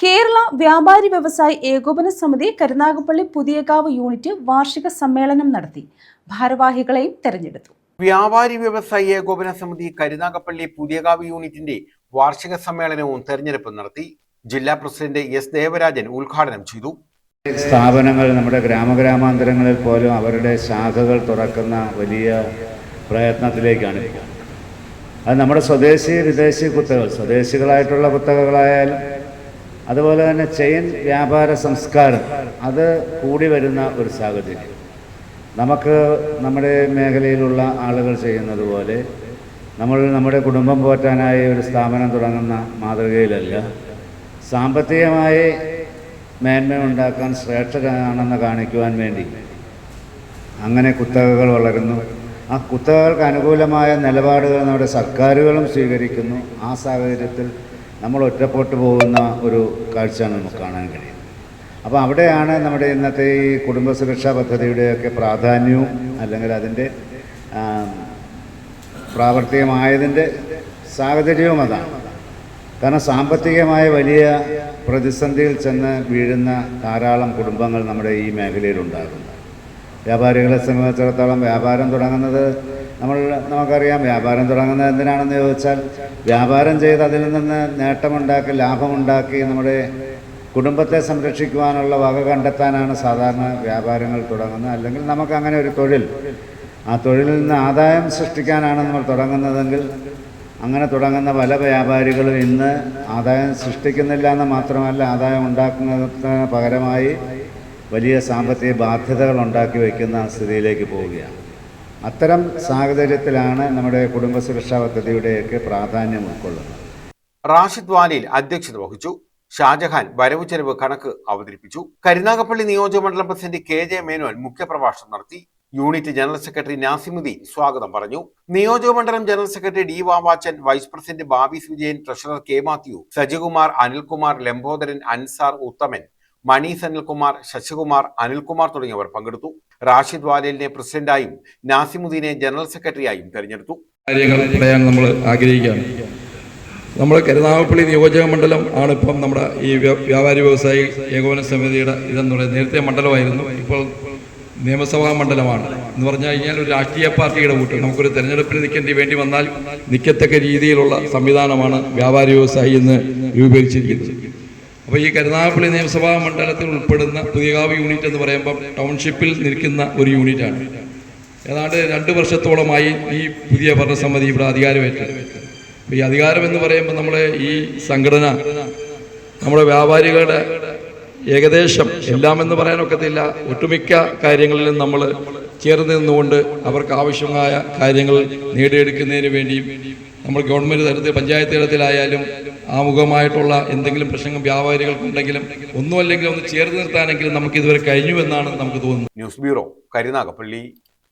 കേരള വ്യാപാരി വ്യവസായി ഏകോപന സമിതി കരുനാഗപ്പള്ളി പുതിയകാവ് യൂണിറ്റ് വാർഷിക സമ്മേളനം നടത്തി. ഭാരവാഹികളെയും തെരഞ്ഞെടുത്തു. വ്യാപാരി വ്യവസായി ഏകോപന സമിതി കരുനാഗപ്പള്ളി പുതിയകാവ് യൂണിറ്റിന്റെ വാർഷിക സമ്മേളനവും തെരഞ്ഞെടുപ്പും നടത്തി. ജില്ലാ പ്രസിഡന്റ് എസ് ദേവരാജൻ ഉദ്ഘാടനം ചെയ്തു. സ്ഥാപനങ്ങൾ നമ്മുടെ ഗ്രാമഗ്രാമാന്തരങ്ങളിൽ പോലും അവരുടെ ശാഖകൾ തുറക്കുന്ന വലിയ പ്രയത്നത്തിലേക്കാണ്. അത് നമ്മുടെ സ്വദേശി വിദേശി കുത്തകൾ, സ്വദേശികളായിട്ടുള്ള കുത്തകകളായാലും അതുപോലെ തന്നെ ചെയിൻ വ്യാപാര സംസ്കാരം അത് കൂടി വരുന്ന ഒരു സാഹചര്യം. നമുക്ക് നമ്മുടെ മേഖലയിലുള്ള ആളുകൾ ചെയ്യുന്നത് പോലെ നമ്മൾ നമ്മുടെ കുടുംബം പോറ്റാനായി ഒരു സ്ഥാപനം തുടങ്ങുന്ന മാതൃകയിലല്ല, സാമ്പത്തികമായി മേന്മ ഉണ്ടാക്കാൻ ശ്രേഷ്ഠരാണെന്ന് കാണിക്കുവാൻ വേണ്ടി അങ്ങനെ കുത്തകകൾ വളരുന്നു. ആ കുത്തകകൾക്ക് അനുകൂലമായ നിലപാടുകൾ നമ്മുടെ സർക്കാരുകളും സ്വീകരിക്കുന്നു. ആ സാഹചര്യത്തിൽ നമ്മൾ ഒറ്റപ്പെട്ടു പോകുന്ന ഒരു കാഴ്ചയാണ് നമുക്ക് കാണാൻ കഴിയുന്നത്. അപ്പോൾ അവിടെയാണ് നമ്മുടെ ഇന്നത്തെ ഈ കുടുംബ സുരക്ഷാ പദ്ധതിയുടെയൊക്കെ പ്രാധാന്യവും അല്ലെങ്കിൽ അതിൻ്റെ പ്രാവർത്തികമായതിൻ്റെ സാഹചര്യവും അതാണ്. കാരണം സാമ്പത്തികമായ വലിയ പ്രതിസന്ധിയിൽ ചെന്ന് വീഴുന്ന ധാരാളം കുടുംബങ്ങൾ നമ്മുടെ ഈ മേഖലയിലുണ്ടാകുന്നു. വ്യാപാരികളെ സംബന്ധിച്ചിടത്തോളം വ്യാപാരം തുടങ്ങുന്നത് നമുക്കറിയാം. വ്യാപാരം തുടങ്ങുന്നത് എന്തിനാണെന്ന് ചോദിച്ചാൽ വ്യാപാരം ചെയ്ത് അതിൽ നിന്ന് നേട്ടമുണ്ടാക്കി ലാഭമുണ്ടാക്കി നമ്മുടെ കുടുംബത്തെ സംരക്ഷിക്കുവാനുള്ള വക കണ്ടെത്താനാണ് സാധാരണ വ്യാപാരങ്ങൾ തുടങ്ങുന്നത്. അല്ലെങ്കിൽ നമുക്കങ്ങനെ ഒരു തൊഴിൽ, ആ തൊഴിലിൽ നിന്ന് ആദായം സൃഷ്ടിക്കാനാണ് നമ്മൾ തുടങ്ങുന്നതെങ്കിൽ അങ്ങനെ തുടങ്ങുന്ന പല വ്യാപാരികളും ഇന്ന് ആദായം സൃഷ്ടിക്കുന്നില്ല എന്ന് മാത്രമല്ല, ആദായം ഉണ്ടാക്കുന്നതിന് പകരമായി വലിയ സാമ്പത്തിക ബാധ്യതകൾ ഉണ്ടാക്കി വയ്ക്കുന്ന സ്ഥിതിയിലേക്ക് പോവുകയാണ്. അത്തരം സാഹചര്യത്തിലാണ് നമ്മുടെ കുടുംബ സുരക്ഷാ പദ്ധതിയുടെയൊക്കെ പ്രാധാന്യം ഉൾക്കൊള്ളുന്നത്. റാഷിദ് വാലിയിൽ അധ്യക്ഷത വഹിച്ചു. ഷാജഹാൻ വരവ് ചെലവ് കണക്ക് അവതരിപ്പിച്ചു. കരുനാഗപ്പള്ളി നിയോജകമണ്ഡലം പ്രസിഡന്റ് KJ മേനോൻ മുഖ്യപ്രഭാഷണം നടത്തി. യൂണിറ്റ് ജനറൽ സെക്രട്ടറി നാസിമുദ്ദീൻ സ്വാഗതം പറഞ്ഞു. നിയോജകമണ്ഡലം general secretary D. Vavachan, vice president Babi Sujayan, treasurer K. Mathew, Sajikumar, Anilkumar, Lambodaran, Ansar, Uthaman, Mani, Sanilkumar, Sasikumar, Anilkumar തുടങ്ങിയവർ പങ്കെടുത്തു. റാഷിദ് വാലിലിനെ പ്രസിഡന്റായും നാസിമുദ്ദീനെ ജനറൽ സെക്രട്ടറിയായും തെരഞ്ഞെടുത്തു. കാര്യങ്ങൾ പറയാൻ നമ്മൾ ആഗ്രഹിക്കുകയാണ്. നമ്മൾ കരുനാഗപ്പള്ളി നിയോജക മണ്ഡലം ആണ് ഇപ്പം നമ്മുടെ ഈ വ്യാപാരി വ്യവസായി ഏകോപന സമിതിയുടെ ഇതെന്ന് പറയുന്നത്. നേരത്തെ മണ്ഡലമായിരുന്നു, ഇപ്പോൾ നിയമസഭാ മണ്ഡലമാണ്. എന്ന് പറഞ്ഞു കഴിഞ്ഞാൽ ഒരു രാഷ്ട്രീയ പാർട്ടിയുടെ കൂട്ട് നമുക്കൊരു തെരഞ്ഞെടുപ്പിന് നിൽക്കേണ്ടി വേണ്ടി വന്നാൽ നിൽക്കത്തക്ക രീതിയിലുള്ള സംവിധാനമാണ് വ്യാപാരി വ്യവസായി എന്ന് രൂപീകരിച്ചിരിക്കുന്നത്. അപ്പോൾ ഈ കരുനാഗപ്പള്ളി നിയമസഭാ മണ്ഡലത്തിൽ ഉൾപ്പെടുന്ന പുതിയകാവ് യൂണിറ്റ് എന്ന് പറയുമ്പം ടൗൺഷിപ്പിൽ നിൽക്കുന്ന ഒരു യൂണിറ്റാണ്. ഏതാണ്ട് 2 വർഷത്തോളമായി ഈ പുതിയ ഭരണസമിതി ഇവിടെ അധികാരമേറ്റു. അപ്പോൾ ഈ അധികാരം എന്ന് പറയുമ്പോൾ നമ്മളെ ഈ സംഘടന നമ്മുടെ വ്യാപാരികളുടെ ഏകദേശം എല്ലാമെന്ന് പറയാനൊക്കത്തില്ല, ഒട്ടുമിക്ക കാര്യങ്ങളിലും നമ്മൾ ചേർന്ന് നിന്നുകൊണ്ട് അവർക്ക് ആവശ്യമായ കാര്യങ്ങൾ നേടിയെടുക്കുന്നതിന് വേണ്ടിയും നമ്മൾ ഗവൺമെൻറ് തലത്തിൽ പഞ്ചായത്ത് തലത്തിലായാലും ആമുഖമായിട്ടുള്ള എന്തെങ്കിലും പ്രശ്നങ്ങൾ വ്യാപാരികൾക്കുണ്ടെങ്കിലും ഒന്നുമല്ലെങ്കിൽ ഒന്ന് ചേർന്ന് നിർത്താനെങ്കിലും നമുക്ക് ഇതുവരെ കഴിഞ്ഞു എന്നാണ് നമുക്ക് തോന്നുന്നത്. News bureau, Karunagappally.